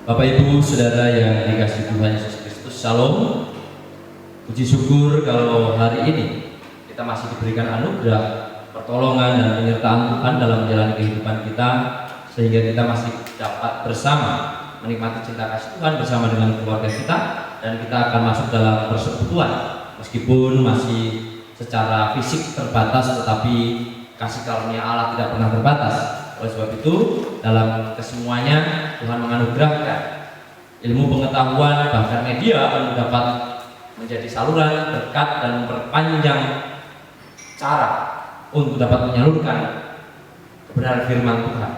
Bapak Ibu Saudara yang dikasihi Tuhan Yesus Kristus, Shalom. Puji syukur kalau hari ini kita masih diberikan anugerah, pertolongan dan penyertaan Tuhan dalam menjalani kehidupan kita, sehingga kita masih dapat bersama menikmati cinta kasih Tuhan bersama dengan keluarga kita, dan kita akan masuk dalam persekutuan meskipun masih secara fisik terbatas, tetapi kasih karunia Allah tidak pernah terbatas. Oleh sebab itu, dalam kesemuanya Tuhan menganugerahkan ilmu pengetahuan, bahkan media yang dapat menjadi saluran berkat dan memperpanjang cara untuk dapat menyalurkan kebenaran firman Tuhan.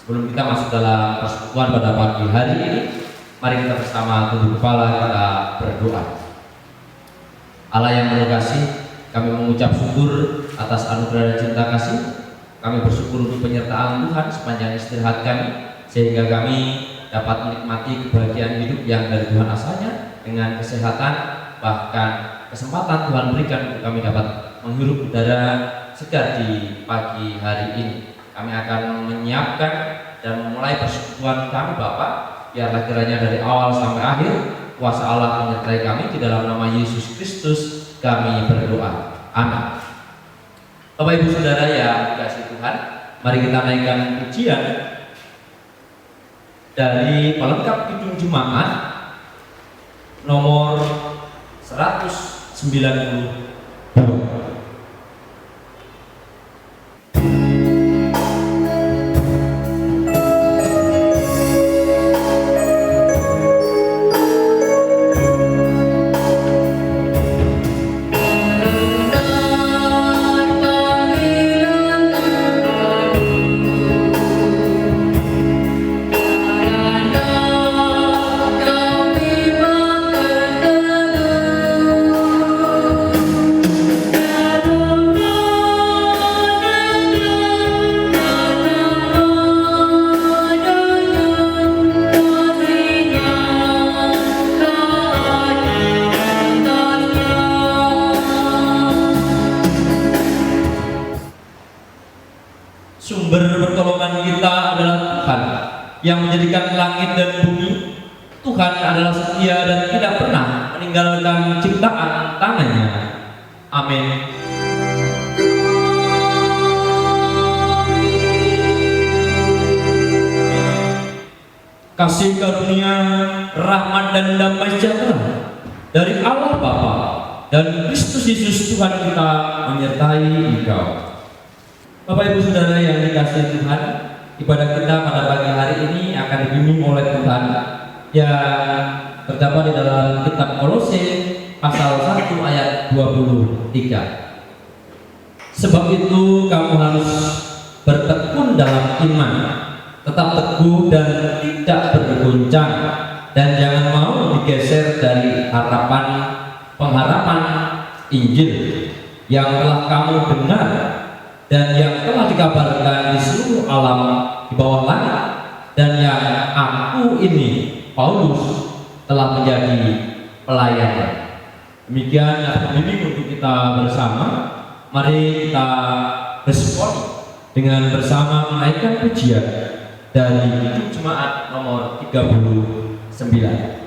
Sebelum kita masuk dalam persekutuan pada pagi hari ini, mari kita bersama tunduk kepala, kita berdoa. Allah yang penuh kasih, kami mengucap syukur atas anugerah dan cinta kasih. Kami bersyukur untuk penyertaan Tuhan sepanjang istirahat kami, sehingga kami dapat menikmati kebahagiaan hidup yang dari Tuhan asalnya, dengan kesehatan, bahkan kesempatan Tuhan berikan untuk kami dapat menghirup udara segar di pagi hari ini. Kami akan menyiapkan dan memulai persekutuan kami, Bapak. Biarlah kiranya dari awal sampai akhir kuasa Allah menyertai kami. Di dalam nama Yesus Kristus kami berdoa, amin. Bapak Ibu Saudara yang dikasihi Tuhan, mari kita naikkan pujian dari pelengkap Kidung Jemaat nomor 192. Sumber pertolongan kita adalah Tuhan yang menjadikan langit dan bumi. Tuhan adalah setia dan tidak pernah meninggalkan ciptaan tangannya. Amin. Kasih karunia, rahmat dan damai sejahtera dari Allah Bapa dan Kristus Yesus Tuhan kita menyertai engkau. Bapak Ibu Saudara yang dikasihi Tuhan, ibadah kita pada pagi hari ini akan dibimbing oleh Tuhan yang terdapat di dalam kitab Kolose pasal 1 ayat 23. Sebab itu kamu harus bertekun dalam iman, tetap teguh dan tidak bergoncang, dan jangan mau digeser dari pengharapan Injil yang telah kamu dengar dan yang telah dikabarkan di seluruh alam di bawah langit, dan yang aku ini, Paulus, telah menjadi pelayannya. Demikian pembimbing untuk kita bersama. Mari kita respon dengan bersama menaikkan pujian dari Kidung Jemaat nomor 39.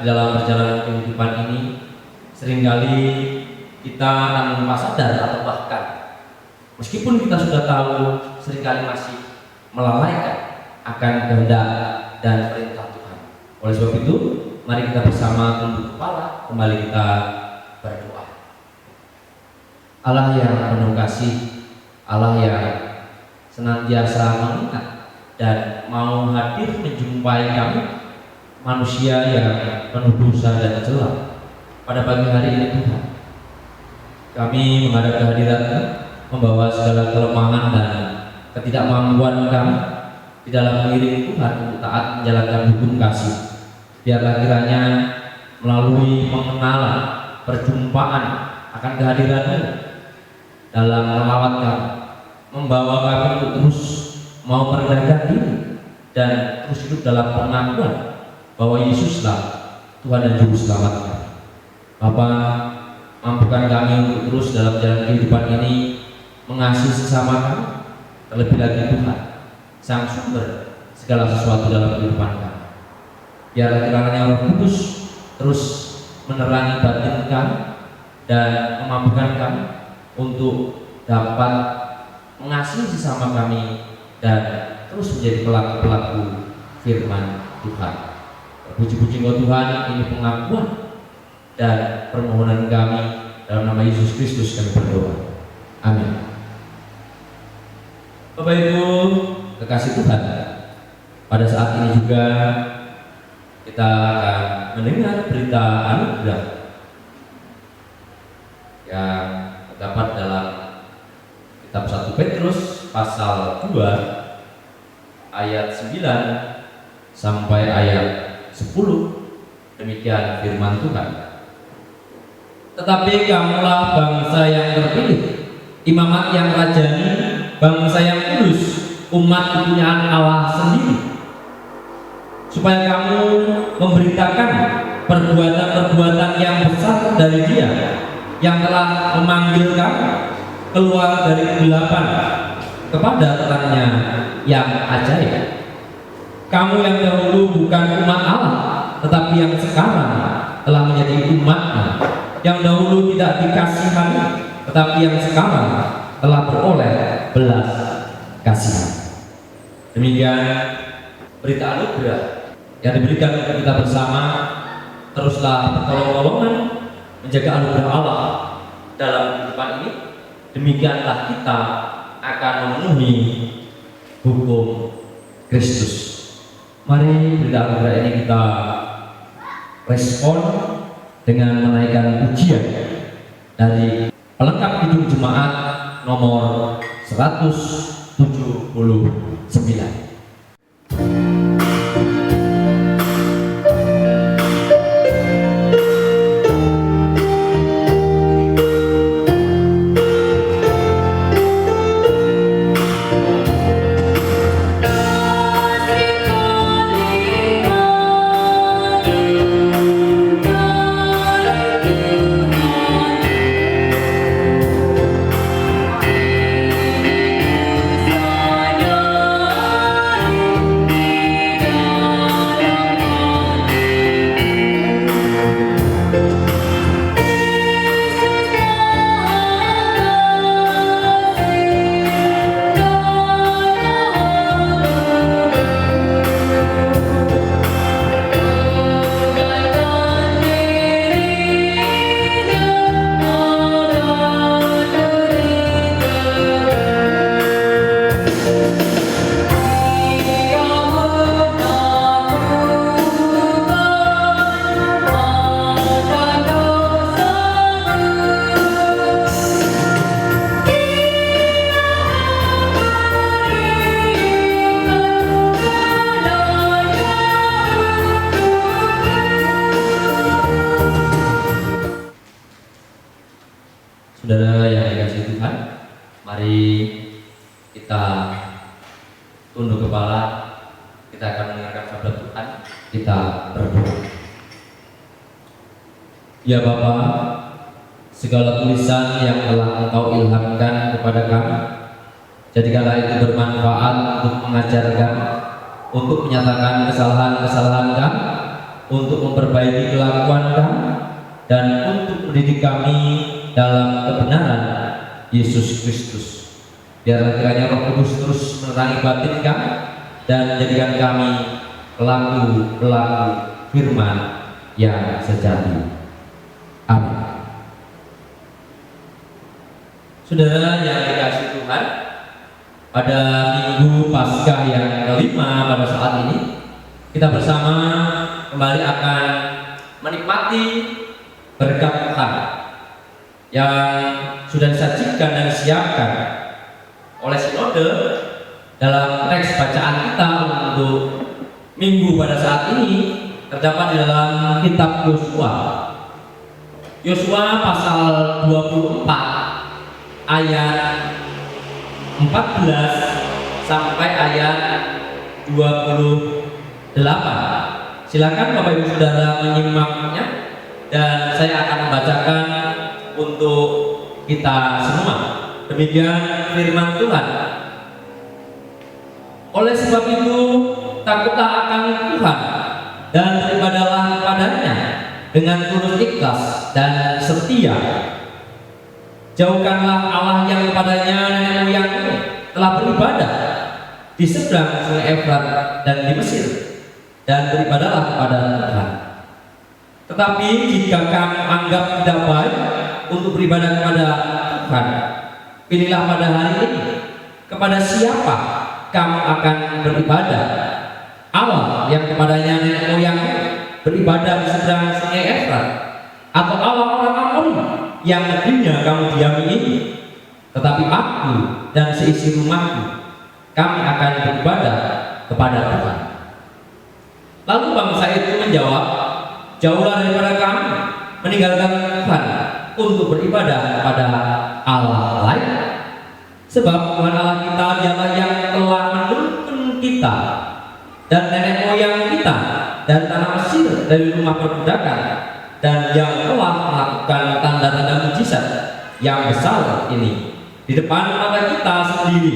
di dalam perjalanan kehidupan ini seringkali kita tanpa sadar atau bahkan meskipun kita sudah tahu seringkali masih melalaikan akan kehendak dan perintah Tuhan. Oleh sebab itu, mari kita bersama tunduk kepala, kembali kita berdoa. Allah yang penuh kasih, Allah yang senantiasa mengingat dan mau hadir menjumpai kami manusia yang penuh dosa dan celah pada pagi hari ini Tuhan. Kami menghadap kehadirat-Mu, membawa segala kelemahan dan ketidakmampuan kami di dalam mengiringi Tuhan untuk taat menjalankan hukum kasih. Biarlah kiranya melalui pengenalan, perjumpaan akan kehadiran-Mu dalam melawat kami, membawa kami untuk terus mau merendahkan diri dan terus hidup dalam pengakuan bahwa Yesuslah Tuhan dan Juru Selamat kami. Bapa, mampukan kami untuk terus dalam jalan kehidupan ini mengasihi sesama kami, terlebih lagi Tuhan, Sang Sumber segala sesuatu dalam kehidupan kami. Biarlah kiranya Roh Kudus terus menerangi batin kami dan memampukan kami untuk dapat mengasihi sesama kami dan terus menjadi pelaku-pelaku firman Tuhan. Puji-puji Engkau Tuhan, ini pengakuan dan permohonan kami dalam nama Yesus Kristus kami berdoa. Amin. Bapak Ibu kekasih Tuhan, pada saat ini juga kita akan mendengar berita anugerah yang terdapat dalam kitab 1 Petrus pasal 2 ayat 9 sampai ayat 10. Demikian firman Tuhan. Tetapi kamulah bangsa yang terpilih, imamat yang rajani, bangsa yang kudus, umat kepunyaan Allah sendiri, supaya kamu memberitakan perbuatan-perbuatan yang besar dari Dia yang telah memanggil kamu keluar dari kegelapan kepada terangnya yang ajaib. Kamu yang dahulu bukan umat Allah, tetapi yang sekarang telah menjadi umat-Nya, yang dahulu tidak dikasihani, tetapi yang sekarang telah beroleh belas kasihan. Demikian berita anugerah yang diberikan kepada kita bersama. Teruslah bertolong-tolongan menjaga anugerah Allah dalam kehidupan ini. Demikianlah kita akan memenuhi hukum Kristus. Mari berita anugerah ini kita respon dengan menaikkan pujian dari pelengkap hidup jemaat nomor 179. Saudara yang dikasihi Tuhan, mari kita tunduk kepala, kita akan mendengarkan sabda Tuhan, kita berdoa. Ya Bapa, segala tulisan yang telah Engkau ilhamkan kepada kami, jadikanlah itu bermanfaat untuk mengajar kami, untuk menyatakan kesalahan-kesalahan kami, untuk memperbaiki kelakuan kami dan untuk mendidik kami dalam kebenaran Yesus Kristus. Biarlah kiranya Roh Kudus terus menerangi batin kami dan menjadikan kami pelaku-pelaku firman yang sejati. Amin. Saudara yang dikasihi Tuhan, pada Minggu Paskah yang kelima pada saat ini kita bersama kembali akan menikmati berkat Tuhan yang sudah disajikan dan disiapkan oleh Sinode dalam teks bacaan kita untuk Minggu pada saat ini terdapat di dalam kitab Yosua. Yosua pasal 24 ayat 14 sampai ayat 28. Silakan Bapak Ibu Saudara menyimaknya dan saya akan membacakan untuk kita semua. Demikian firman Tuhan. Oleh sebab itu takutlah akan Tuhan dan beribadahlah kepadanya dengan tulus ikhlas dan setia. Jauhkanlah Allah yang kepadanya nenek moyangmu telah beribadah di seberang sungai Efrat dan di Mesir, dan beribadahlah kepada Tuhan. Tetapi jika kamu anggap tidak baik untuk beribadah kepada Tuhan, pilihlah pada hari ini kepada siapa kamu akan beribadah. Allah yang kepadanya nenek moyangmu beribadah di seberang sungai Efrat, atau Allah orang Amori yang negerinya kamu diami ini. Tetapi aku dan seisi rumahku, kami akan beribadah kepada Tuhan. Lalu bangsa itu menjawab, jauhlah daripada kami meninggalkan Tuhan untuk beribadah kepada Allah lain. Sebab Tuhan Allah kita dialah yang telah menuntun kita dan nenek moyang kita dari tanah Mesir, dari rumah perbudakan, dan yang telah melakukan tanda-tanda mujizat yang besar ini di depan mata kita sendiri,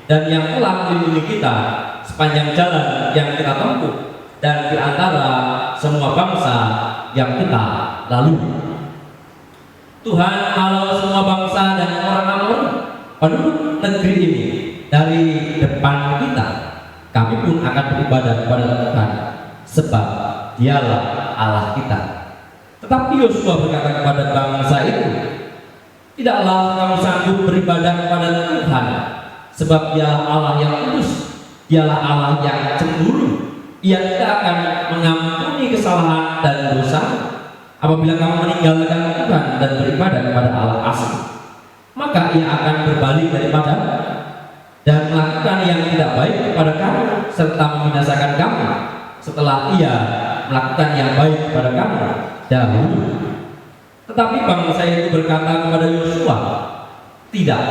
dan yang telah melindungi kita sepanjang jalan yang kita tempuh dan di antara semua bangsa yang kita lalui. Tuhan Allah semua bangsa dan orang Amori penduduk negeri ini dari depan kita, kami pun akan beribadah kepada Tuhan, sebab dialah Allah kita. Tetapi Yosua berkata kepada bangsa itu, tidaklah kamu sanggup beribadah kepada Tuhan, sebab dialah Allah yang kudus, dialah Allah yang cemburu. Ia tidak akan mengampuni kesalahan dan dosa apabila kamu meninggalkan Tuhan dan beribadah kepada Allah asli. Maka ia akan berbalik daripada dan melakukan yang tidak baik kepada kamu, serta membinasakan kamu setelah ia melakukan yang baik kepada kamu dahulu. Tetapi bangsa itu berkata kepada Yosua, tidak,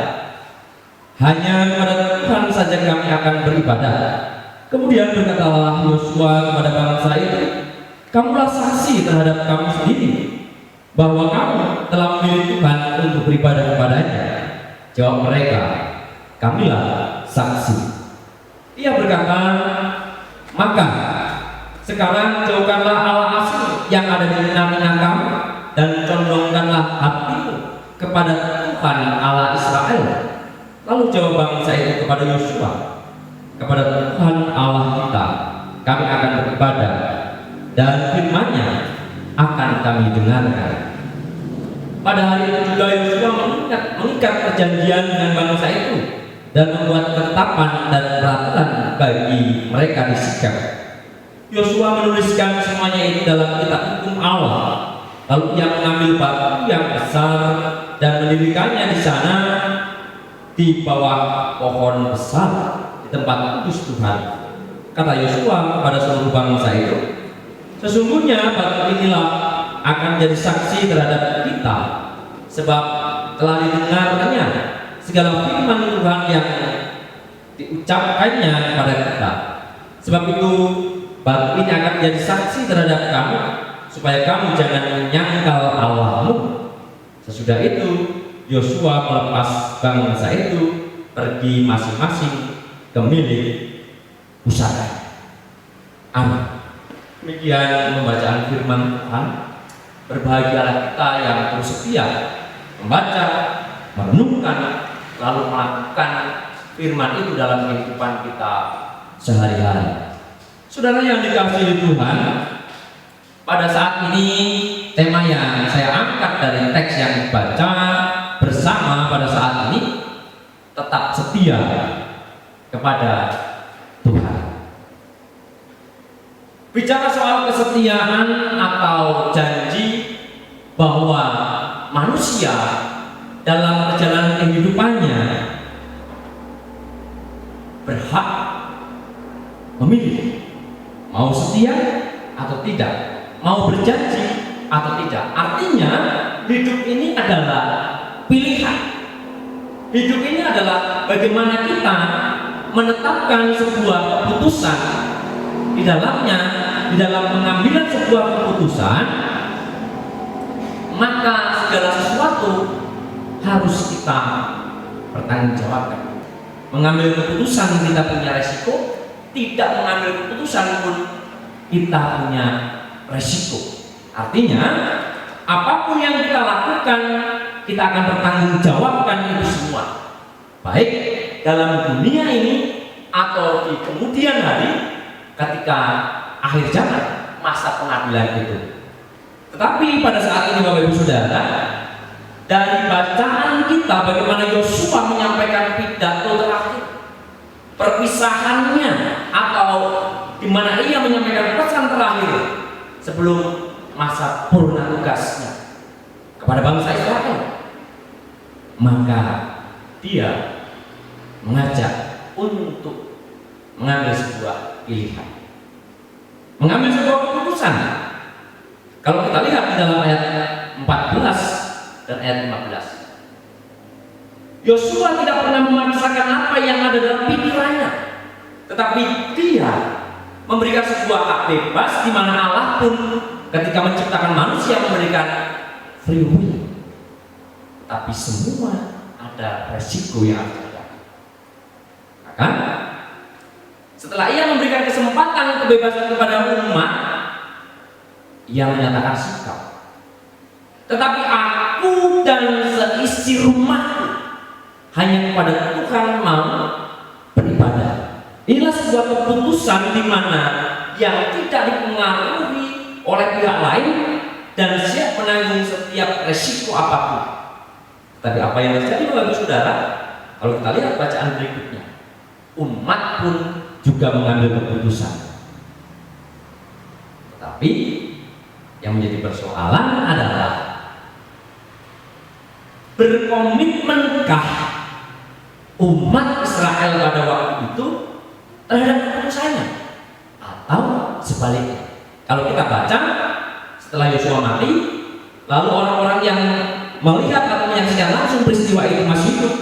hanya kepada Tuhan saja kami akan beribadah. Kemudian berkatalah Yosua kepada bangsa itu, kamulah saksi terhadap kamu sendiri bahwa kamu telah memilih Tuhan untuk beribadah kepadanya. Jawab mereka, kamilah saksi. Ia berkata, maka sekarang jauhkanlah Allah asli yang ada di tengah-tengah kamu dan condongkanlah hatimu kepada Tuhan Allah Israel. Lalu jawab bangsa itu kepada Yosua, kepada Tuhan Allah kita kami akan beribadah, dan firman-Nya akan kami dengarkan. Pada hari itu juga Yosua mengikat perjanjian dengan bangsa itu dan membuat ketetapan dan peraturan bagi mereka di Sikhem. Yosua menuliskan semuanya itu dalam kitab hukum Allah. Lalu ia mengambil batu yang besar dan mendirikannya di sana di bawah pohon besar di tempat kudus Tuhan. Kata Yosua kepada seluruh bangsa itu, sesungguhnya batu inilah akan jadi saksi terhadap kita, sebab telah didengarnya segala firman Tuhan yang diucapkannya kepada kita. Sebab itu batu ini akan menjadi saksi terhadap kamu, supaya kamu jangan menyangkal Allahmu. Sesudah itu Yosua melepas bangsa itu pergi masing-masing ke milik pusaka. Amin. Demikian pembacaan firman Tuhan. Berbahagialah kita yang terus setia membaca, merenungkan, lalu melakukan firman itu dalam kehidupan kita sehari-hari. Saudara yang dikasihi Tuhan, pada saat ini tema yang saya angkat dari teks yang dibaca bersama pada saat ini, tetap setia kepada Tuhan. Bicara soal kesetiaan atau janji bahwa manusia dalam perjalanan kehidupannya berhak memilih mau setia atau tidak, mau berjanji atau tidak. Artinya hidup ini adalah pilihan. Hidup ini adalah bagaimana kita menetapkan sebuah keputusan di dalamnya, di dalam pengambilan sebuah keputusan, maka segala sesuatu harus kita pertanggungjawabkan. Mengambil keputusan kita punya resiko, tidak mengambil keputusan pun kita punya resiko. Artinya apapun yang kita lakukan, kita akan bertanggungjawabkan itu semua, baik dalam dunia ini atau di kemudian hari ketika akhir zaman, masa pengadilan itu. Tetapi pada saat ini Bapak Ibu Saudara, dari bacaan kita bagaimana Yosua menyampaikan pidato terakhir, perpisahannya, atau di mana ia menyampaikan pesan terakhir sebelum masa purna tugasnya kepada bangsa Israel, maka dia mengajak untuk mengambil sebuah pilihan, mengambil sebuah keputusan. Kalau kita lihat di dalam ayat 14 dan ayat 15, Yosua tidak pernah memaksakan apa yang ada dalam pikirannya, tetapi dia memberikan sebuah hak bebas di mana Allah pun ketika menciptakan manusia memberikan free will, tapi semua ada resiko yang harus dihadapi. Maka setelah ia memberikan kesempatan kebebasan kepada umat, ia menyatakan sikap. Tetapi aku dan seisi rumahku hanya kepada Tuhan mau beribadah. Inilah sebuah keputusan di mana yang tidak dipengaruhi oleh pihak lain dan siap menanggung setiap resiko apapun. Tapi apa yang terjadi Bapak Ibu Saudara? Kalau kita lihat bacaan berikutnya, umat pun juga mengambil keputusan. Tetapi yang menjadi persoalan adalah berkomitmenkah umat Israel pada waktu itu terhadap keputusannya, atau sebaliknya. Kalau kita baca setelah Yosua mati, lalu orang-orang yang melihat atau menyaksikan langsung peristiwa itu masih hidup,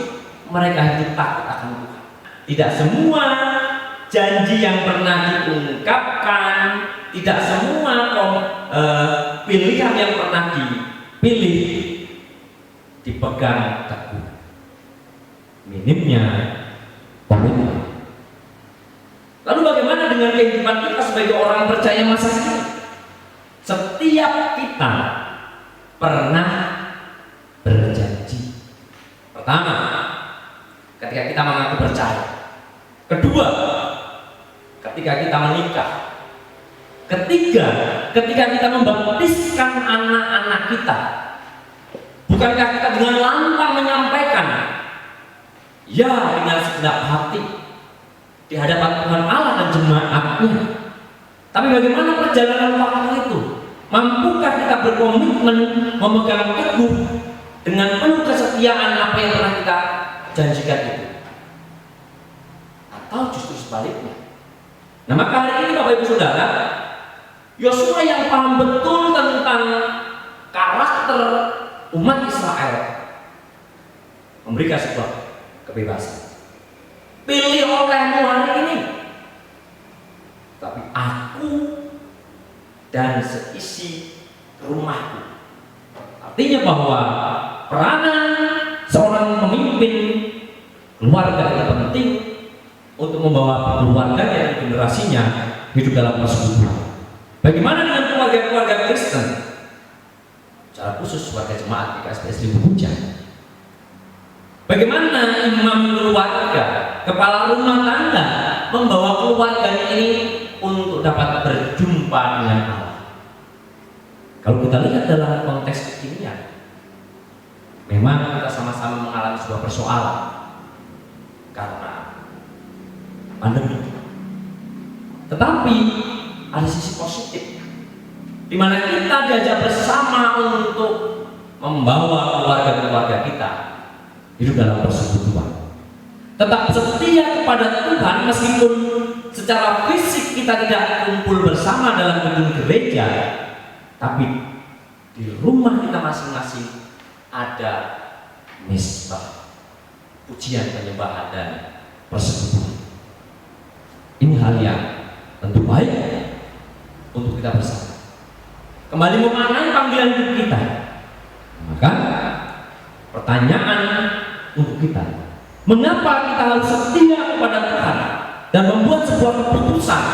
mereka hidup takut akan Tuhan. Tidak semua janji yang pernah diungkapkan, tidak semua pilihan yang pernah dipilih dipegang teguh. Minimnya komitmen. Lalu bagaimana dengan kehidupan kita sebagai orang percaya masa kini? Setiap kita pernah berjanji. Pertama, ketika kita mengaku percaya. Kedua, ketika kita menikah. Ketiga, ketika kita membaptiskan anak-anak kita. Bukankah kita dengan lantang menyampaikan ya dengan segenap hati di hadapan Tuhan Allah dan jemaatnya? Tapi bagaimana perjalanan waktu itu? Mampukah kita berkomitmen memegang teguh dengan penuh kesetiaan apa yang telah kita janjikan itu? Atau justru sebaliknya? Nah, maka hari ini Bapak Ibu Saudara, Yosua yang paham betul tentang karakter umat Israel memberikan sebuah kebebasan. Pilih olehmu hari ini, tapi aku dan seisi rumahku. Artinya bahwa peranan seorang pemimpin keluarga itu penting untuk membawa keluarganya dan generasinya hidup dalam persekutuan. Bagaimana dengan keluarga-keluarga Kristen? Secara khusus warga jemaat GKSPS Libuhuja. Bagaimana imam keluarga, kepala rumah tangga membawa keluarganya ini untuk dapat berjumpa dengan Allah? Kalau kita lihat dalam konteks kekinian, memang kita sama-sama mengalami sebuah persoalan karena pandemi. Tetapi ada sisi positif, di mana kita diajak bersama untuk membawa keluarga-keluarga kita hidup dalam persekutuan, tetap setia kepada Tuhan meskipun secara fisik kita tidak kumpul bersama dalam gedung gereja, tapi di rumah kita masing-masing ada misbah, pujian, penyembahan, dan persekutuan. Ini hal yang tentu baik untuk kita bersama. Kembali memaknai panggilan hidup kita. Maka pertanyaan untuk kita, mengapa kita harus setia kepada Tuhan dan membuat sebuah keputusan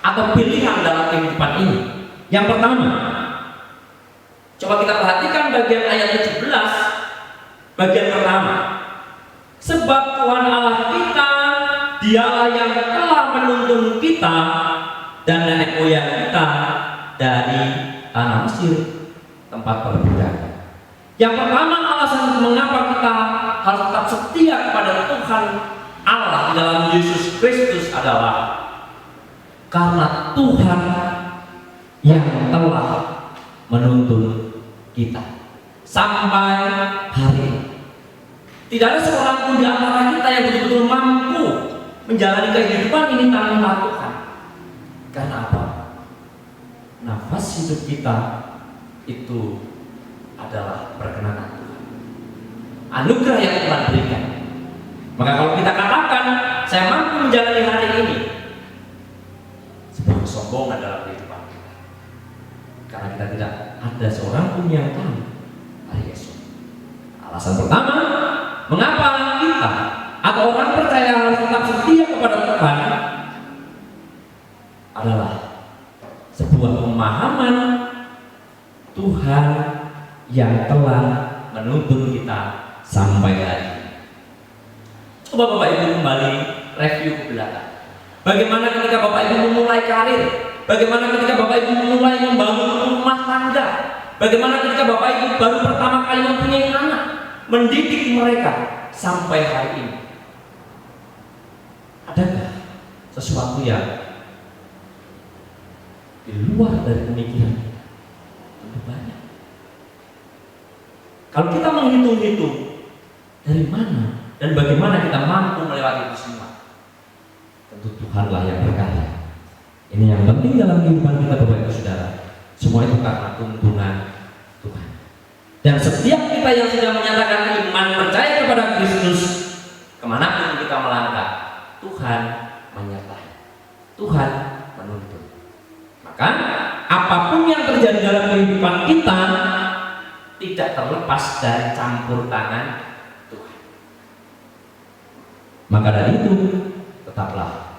atau pilihan dalam kehidupan ini? Yang pertama, coba kita perhatikan bagian ayat 17, bagian pertama. Sebab Tuhan Allah kita, Dialah yang telah menuntun kita dan nenek moyang kita dari tanah Mesir, tempat perbudakan. Yang pertama, alasan mengapa kita harus tetap setia kepada Tuhan Allah di dalam Yesus Kristus adalah karena Tuhan yang telah menuntun kita sampai hari ini. Tidak ada seorang pun di antara kita yang betul-betul mampu menjalani kehidupan ini tanpa Tuhan. Karena apa? Nafas hidup kita itu adalah perkenan Tuhan, anugerah yang Tuhan berikan. Maka kalau kita katakan saya mampu menjalani hari ini, sebuah kesombongan dalam kehidupan kita, karena kita tidak ada seorang pun yang tahu hari esok. Alasan pertama, mengapa kita atau orang percaya harus tetap setia kepada Tuhan adalah sebuah pemahaman Tuhan yang telah menuntun kita sampai hari ini. Coba Bapak Ibu kembali review ke belakang. Bagaimana ketika Bapak Ibu memulai karir? Bagaimana ketika Bapak Ibu memulai membangun rumah tangga? Bagaimana ketika Bapak Ibu baru pertama kali mempunyai anak, mendidik mereka sampai hari ini? Adakah sesuatu yang di luar dari pemikiran kita? Tentu banyak. Kalau kita menghitung-hitung dari mana dan bagaimana kita mampu melewati itu semua, tentu Tuhanlah yang berkarya. Ini yang penting dalam kehidupan kita, Bapak Ibu Saudara. Semua itu karena tuntunan Tuhan. Dan setiap kita yang sudah menyatakan iman percaya kepada Kristus, kemanapun kita melangkah, Tuhan menyertai, Tuhan menuntun. Maka apapun yang terjadi dalam kehidupan kita tidak terlepas dari campur tangan Tuhan. Maka dari itu tetaplah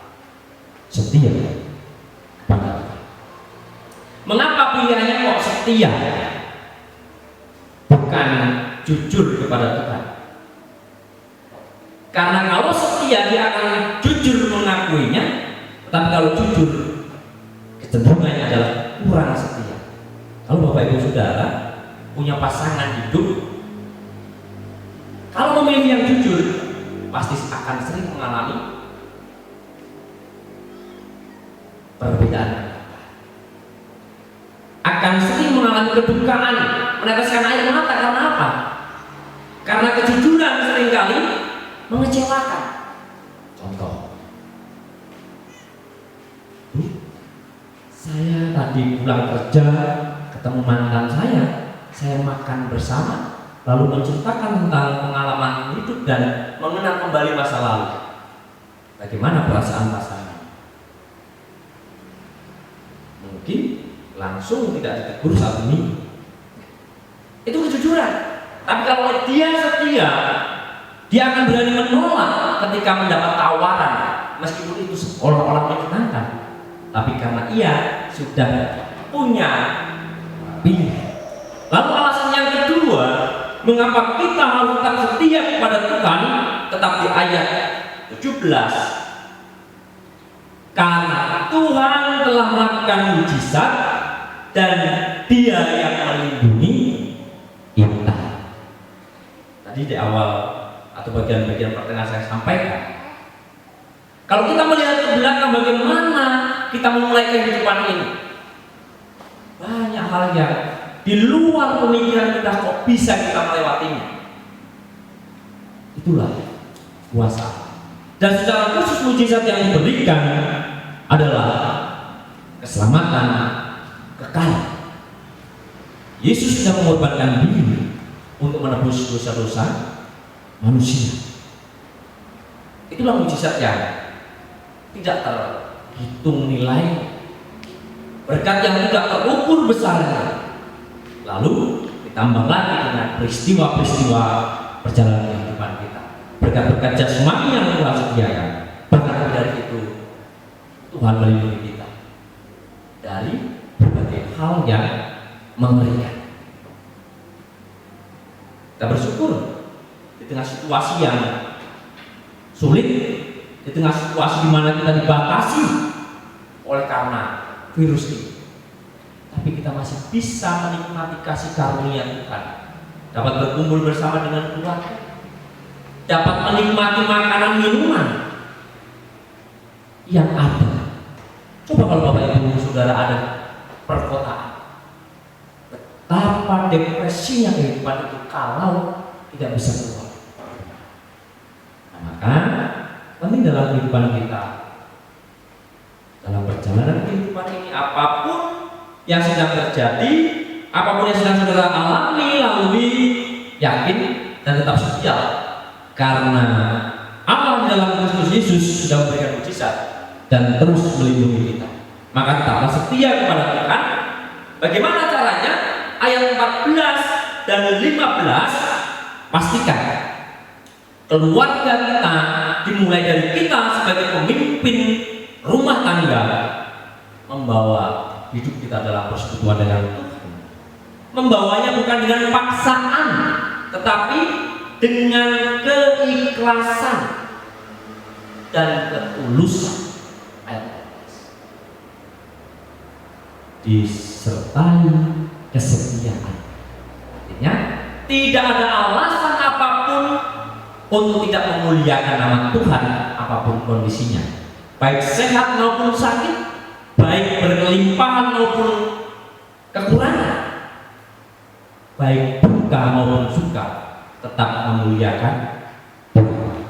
setia kepada Tuhan. Mengapa pilihannya kok setia, bukan jujur kepada Tuhan? Karena kalau setia dia akan jujur mengakuinya, tetapi kalau jujur kecenderungannya adalah kurang setia. Kalau Bapak Ibu Saudara punya pasangan hidup, kalau memilih yang jujur, pasti akan sering mengalami perbedaan, akan sering mengalami kedukaan, meneteskan air mata. Karena apa? Karena kejujuran seringkali mengecewakan. Contoh, saya tadi pulang kerja ketemu mantan saya makan bersama, lalu menceritakan tentang pengalaman hidup dan mengenang kembali masa lalu. Bagaimana perasaan pasangan? Mungkin langsung tidak ditegur saat ini. Itu kejujuran. Tapi kalau dia setia, dia akan berani menolak ketika mendapat tawaran, meskipun itu seolah-olah menyenangkan. tapi karena ia sudah punya pilihan. Lalu alasan yang kedua, mengapa kita harus tetap setia kepada Tuhan, tetap di ayat 17. Karena Tuhan telah melakukan mujizat dan Dia yang melindungi kita. Tadi di awal atau bagian-bagian pertengahan saya sampaikan, kalau kita melihat ke belakang bagaimana kita memulai kehidupan ini, banyak hal yang di luar pemikiran kita kok bisa kita melewatinya. Itulah kuasa. Dan secara khusus mujizat yang diberikan adalah keselamatan kekal. Yesus sudah mengorbankan diri untuk menebus dosa-dosa manusia. Itulah mujizat yang tidak terhitung nilai, berkat yang tidak terukur besarnya. Lalu ditambah lagi dengan peristiwa-peristiwa perjalanan kehidupan kita, berkat-berkat jasmani yang Tuhan sediakan. Bahkan dari itu Tuhan melindungi kita dari berbagai hal yang mengerikan. Kita bersyukur di tengah situasi yang sulit, di tengah situasi di mana kita dibatasi oleh karena virus ini, tapi kita masih bisa menikmati kasih karunia Tuhan, dapat berkumpul bersama dengan keluarga, dapat menikmati makanan minuman yang ada. Coba kalau Bapak Ibu Saudara ada perkotaan, betapa depresinya kehidupan itu kalau tidak bisa keluar. Nah, maka penting dalam kehidupan kita, dalam perjalanan kehidupan ini, apapun yang sedang terjadi, apapun yang sedang saudara alami, lalui, yakin dan tetap setia, karena Allah di dalam Kristus Yesus sudah memberikan mujizat dan terus melindungi kita. Maka tetaplah setia kepada Tuhan. Bagaimana caranya? Ayat 14 dan 15, pastikan keluarga kita dimulai dari kita sebagai pemimpin rumah tangga, membawa hidup kita dalam persekutuan dengan Tuhan. Membawanya bukan dengan paksaan, tetapi dengan keikhlasan dan ketulusan. Ayat 14. Disertai kesetiaan. Artinya tidak ada alasan apapun untuk tidak memuliakan nama Tuhan apapun kondisinya, baik sehat maupun sakit, baik berkelimpahan maupun kekurangan, baik duka maupun suka, tetap memuliakan Tuhan,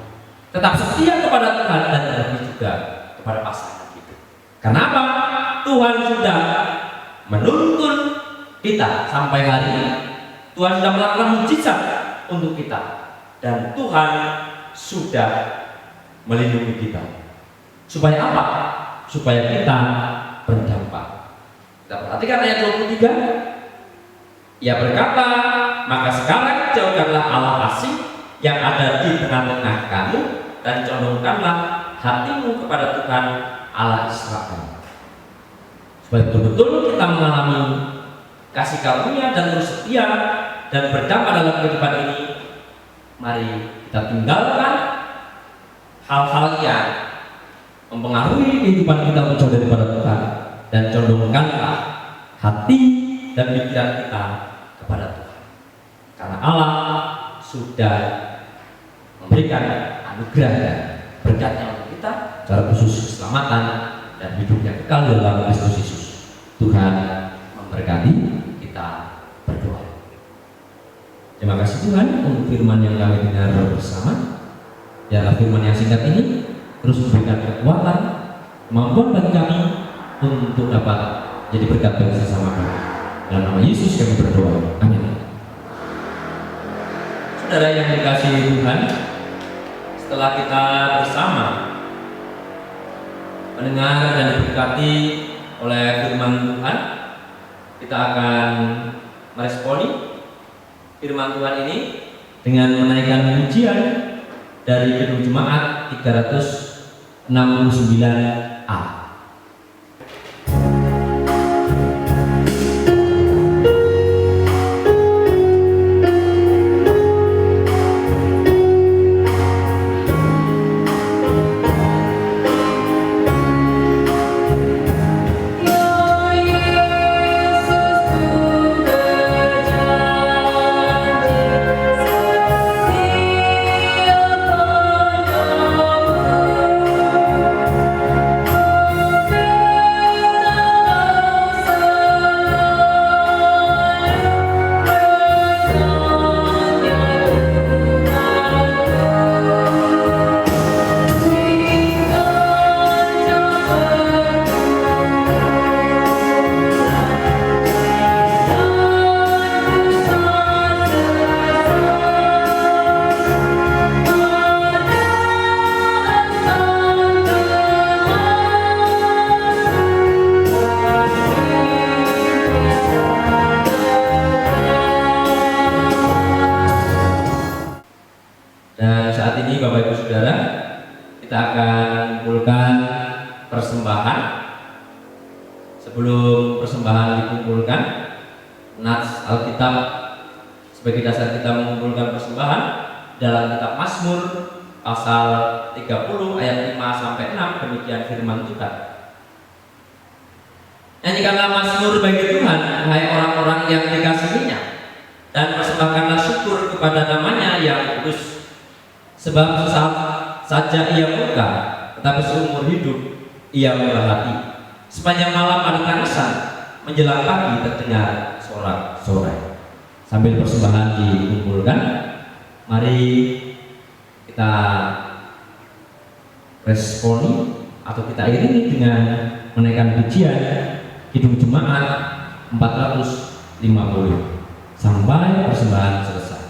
tetap setia kepada Tuhan dan terlebih juga kepada pasangan kita. Kenapa? Tuhan sudah menuntun kita sampai hari ini. Tuhan sudah melakukan mujizat untuk kita dan Tuhan sudah melindungi kita. Supaya apa? Supaya kita berdampak. Kita perhatikan ayat 23. Ia berkata, maka sekarang jauhkanlah Allah asing yang ada di tengah-tengah kamu dan condongkanlah hatimu kepada Tuhan Allah Israel. Supaya betul-betul kita mengalami kasih karunia dan terus setia dan berdampak dalam kehidupan ini, mari kita tinggalkan hal-hal yang mempengaruhi kehidupan kita menjauh daripada Tuhan dan condongkanlah hati dan pikiran kita kepada Tuhan. Karena Allah sudah memberikan anugerah dan berkatnya untuk kita, secara khusus keselamatan dan hidup yang kekal dalam Kristus Yesus. Tuhan memberkati, kita berdoa. Terima kasih Tuhan untuk firman yang kami dengar bersama. Biarlah firman yang singkat ini terus memberikan kekuatan, kemampuan bagi kami untuk dapat jadi berkat bagi sesama kami. Dalam nama Yesus kami berdoa. Amin. Saudara yang dikasihi Tuhan, setelah kita bersama mendengar dan diberkati oleh firman Tuhan, kita akan meresponi firman Tuhan ini dengan menaikkan pujian dari Gedung Jemaat 369A. sebelum persembahan dikumpulkan, nats Alkitab sebagai dasar kita mengumpulkan persembahan dalam kitab Mazmur pasal 30 ayat 5 sampai 6, demikian firman Tuhan. Nyanyikanlah mazmur bagi Tuhan, hai orang-orang yang dikasihinya, dan persembahkanlah syukur kepada namanya yang kudus. Sebab sesaat saja ia murka, tetapi seumur hidup ia murah hati. Sepanjang malam ada tangisan, menjelang pagi terdengar sorak-sorai. Sambil persembahan dikumpulkan, mari kita responi atau kita iringi dengan menaikkan pujian Kidung Jemaat 450 sampai persembahan selesai.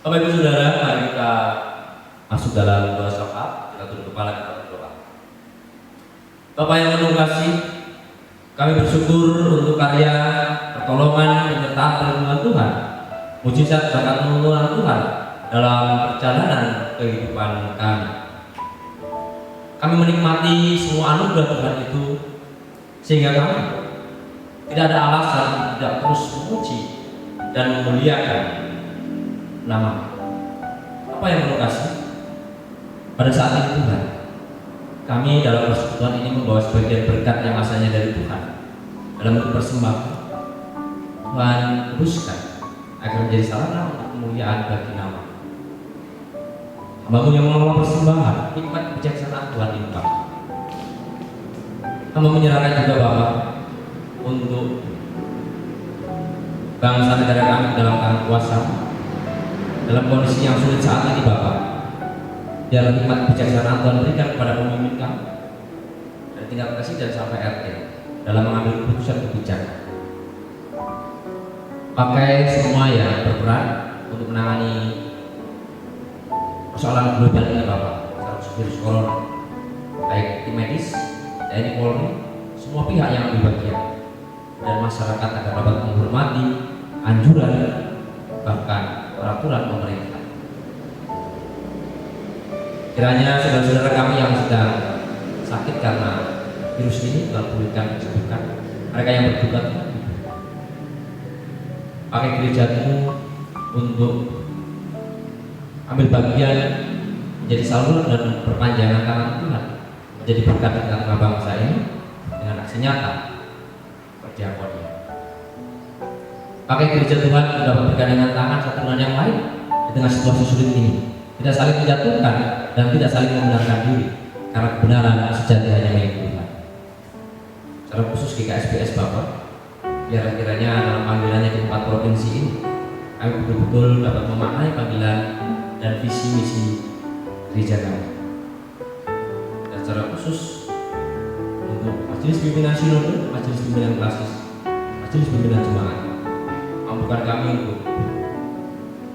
Bapak Ibu Saudara, mari kita masuk dalam doa syafaat. Kita tunduk kepala, kita berdoa. Bapak yang penuh kasih, kami bersyukur untuk karya pertolongan, penyertaan, perlindungan Tuhan, mujizat berkat pertolongan Tuhan dalam perjalanan kehidupan kami. Kami menikmati semua anugerah Tuhan itu, sehingga kami tidak ada alasan tidak terus memuji dan memuliakan nama. Apa yang penuh kasih? Pada saat ini Tuhan, kami dalam persekutuan ini membawa sebagian berkat yang asalnya dari Tuhan dalam bentuk persembahan. Tuhan kuduskan agar menjadi sarana untuk kemuliaan bagi nama. Hamba-Mu yang mengelola persembahan, hikmat kebijaksanaan Tuhan limpah. Hamba menyerahkan juga Bapak untuk bangsa negara kami dalam tangan kuasa. Dalam kondisi yang sulit saat ini Bapak, biarlah hikmat kebijaksanaan Tuhan berikan kepada pemimpin kami dari tingkat presiden sampai RT dalam mengambil keputusan kebijakan. Pakai semua yang berperan untuk menangani persoalan global ini Bapak, termasuk virus corona, baik tim medis, TNI Polri, semua pihak yang ambil bagian, dan masyarakat agar dapat menghormati anjuran bahkan peraturan pemerintah. Kiranya saudara-saudara kami yang sedang sakit karena virus ini Tuhan pulihkan, sembuhkan. Mereka yang berduka Tuhan, pakai gereja-Mu untuk ambil bagian menjadi saluran dan perpanjangan tangan Tuhan, menjadi berkat di tengah bangsa ini dengan aksi nyata perdiakonia. Pakai gereja Tuhan untuk memberikan dengan tangan satu dengan yang lain di tengah situasi sulit ini. Tidak saling menjatuhkan dan tidak saling membenarkan diri, karena kebenaran sejati hanya milik Tuhan. Secara khusus GKSBS Bapak, biar kiranya dalam panggilannya di 4 provinsi ini, kami betul-betul dapat memaknai panggilan dan visi misi gereja kami. Dan secara khusus untuk majelis pimpinan sinode, majelis pimpinan klasis, majelis pimpinan jemaat, mampukan kami untuk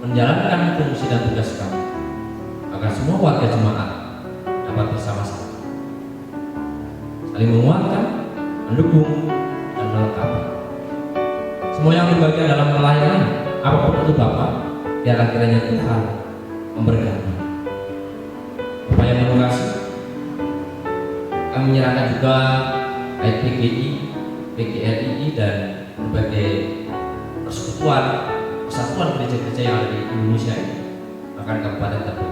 menjalankan fungsi dan tugas kami agar semua warga jemaat dapat bersama-sama saling menguatkan, mendukung, dan melengkapi. Semua yang berbagian dalam pelayanan, apapun itu Bapak, biarlah kiranya Tuhan memberkati. Bapak yang terkasih, kami menyerahkan juga baik PGI, PGRI dan berbagai persekutuan, persatuan gereja-gereja yang ada di Indonesia ini, bahkan Kabupaten Tebet,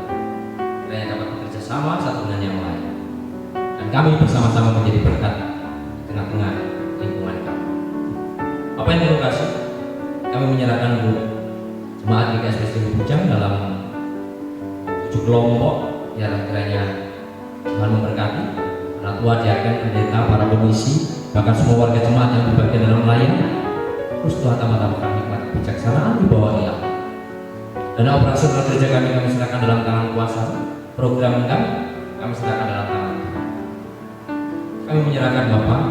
kiranya dapat bekerja sama satu dengan yang lain, dan kami bersama-sama menjadi berkat di tengah-tengah lingkungan kami. Bapak yang terkasih, kami menyerahkan untuk jemaat GKS Presiden Bujang dalam 7 kelompok, biarlah kiranya Tuhan memberkati anak tua, diaken, pendeta, para komisi, bahkan semua warga jemaat yang berbagian dalam layanan. Terus Tuhan tambah-tambahkan hikmat kebijaksanaan di bawah dia. Dana operasional gereja kami serahkan dalam tangan kuasa. Program kami serahkan dalam tangan Tuhan. Kami menyerahkan Bapak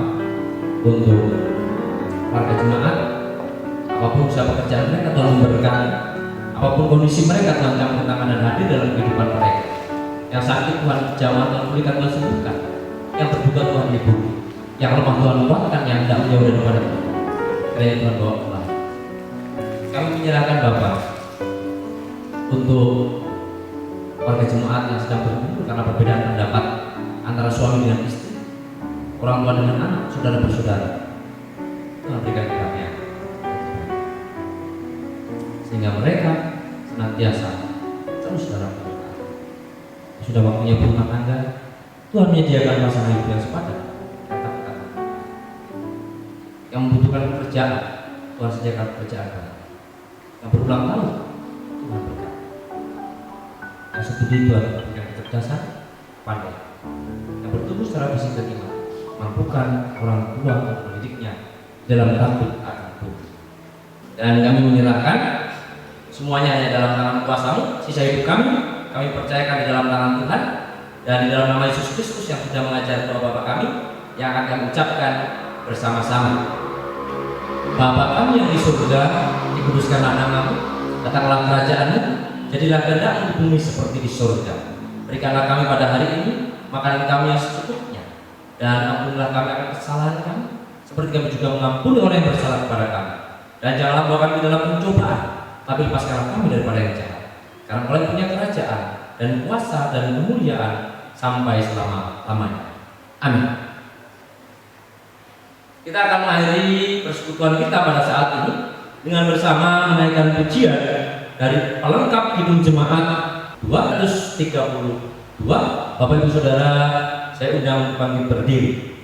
untuk warga jemaat, apapun usaha pekerjaan mereka, Tuhan memberkati. Apapun kondisi mereka, Tuhan campur tangan dan hadir dalam kehidupan mereka. Yang sakit Tuhan jamah, Tuhan pulihkan, Tuhan sembuhkan. Yang terbuka Tuhan hidupi, yang lemah Tuhan kuatkan, yang tidak menjauh daripada Tuhan. Kiranya Tuhan bawa pulang. Kami menyerahkan Bapak untuk warga jemaat yang sedang berkumpul karena perbedaan pendapat antara suami dengan istri, orang tua dengan anak, saudara bersaudara. Tuhan berikan kebahagiaan sehingga mereka senantiasa terus dalam berkat. Sudah waktunya berumah tangga, Tuhan menyediakan pasangan hidup yang sepadan. Kata-kata yang membutuhkan pekerjaan, Tuhan sediakan pekerjaan. Yang berulang tahun, Tuhan berkati. Yang studi, Tuhan berikan kecerdasan, pandai. Yang bertumbuh secara fisik dan iman, mampukan orang tua untuk mendidiknya dalam takut akan Tuhan. Dan kami menyerahkan semuanya hanya dalam tangan kuasa-Mu. Sisa hidup kami percayakan di dalam tangan Tuhan, dan di dalam nama Yesus Kristus yang sudah mengajar doa Bapa kami, yang akan kami ucapkan bersama-sama. Bapa kami yang di surga, dikuduskanlah nama-Mu, datanglah kerajaan-Mu, jadilah kehendak-Mu di bumi seperti di surga. Berikanlah kami pada hari ini makanan kami yang secukupnya, dan ampunilah kami akan kesalahan kami, seperti kami juga mengampuni orang yang bersalah kepada kami. Dan janganlah bawa kami dalam pencobaan, tapi lepaskanlah kami daripada yang jahat. Karena Engkau punya kerajaan dan kuasa dan kemuliaan sampai selama-lamanya. Amin. Kita akan mengakhiri persekutuan kita pada saat ini dengan bersama menaikkan pujian dari pelengkap Kidung Jemaat 232. Bapak Ibu Saudara, saya undang kami berdiri.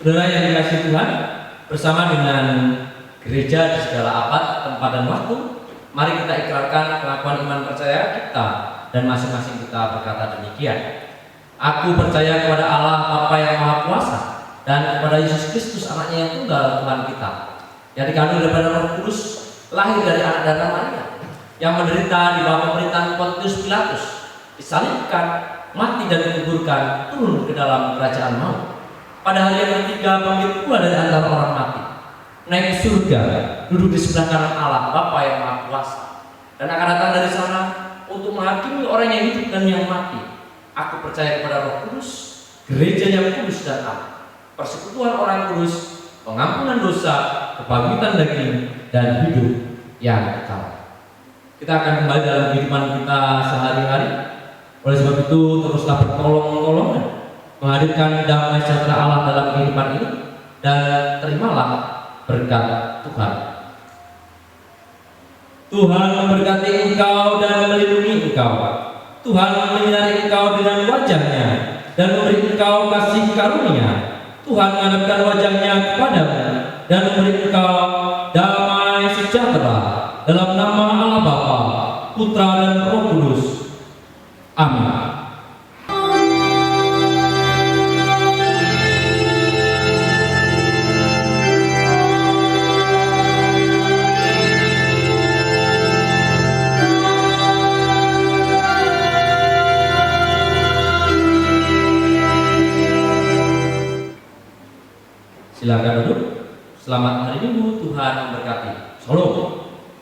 Saudara yang dikasihi Tuhan, bersama dengan gereja di segala abad, tempat dan waktu, mari kita ikrarkan pengakuan iman percaya kita, dan masing-masing kita berkata demikian. Aku percaya kepada Allah Bapa yang Maha Kuasa, dan kepada Yesus Kristus anaknya yang tunggal Tuhan kita, yang dikandung daripada Roh Kudus, lahir dari anak dan Maria, yang menderita di bawah pemerintahan Pontius Pilatus, disalibkan, mati dan dikuburkan, turun ke dalam kerajaan maut. Pada hari yang ketiga bangkit pula dari antara orang mati, naik ke surga, duduk di sebelah kanan Allah Bapa yang Maha Kuasa, dan akan datang dari sana untuk menghakimi orang yang hidup dan yang mati. Aku percaya kepada Roh Kudus, gereja yang kudus dan am, persekutuan orang kudus, pengampunan dosa, kebangkitan daging, dan hidup yang kekal. Kita akan kembali dalam kehidupan kita sehari-hari. Oleh sebab itu, teruslah bertolong-tolongan menghadirkan damai sejahtera Allah dalam kehidupan ini, dan terimalah berkat Tuhan. Tuhan memberkati engkau dan melindungi engkau. Tuhan menyinari engkau dengan wajah-Nya dan memberi engkau kasih karunia. Tuhan menghadapkan wajah-Nya kepadamu dan memberi engkau damai sejahtera. Dalam nama Allah Bapa, Putra dan Roh Kudus. Amin. Silakan duduk. Selamat hari Minggu, Tuhan memberkati. Shalom.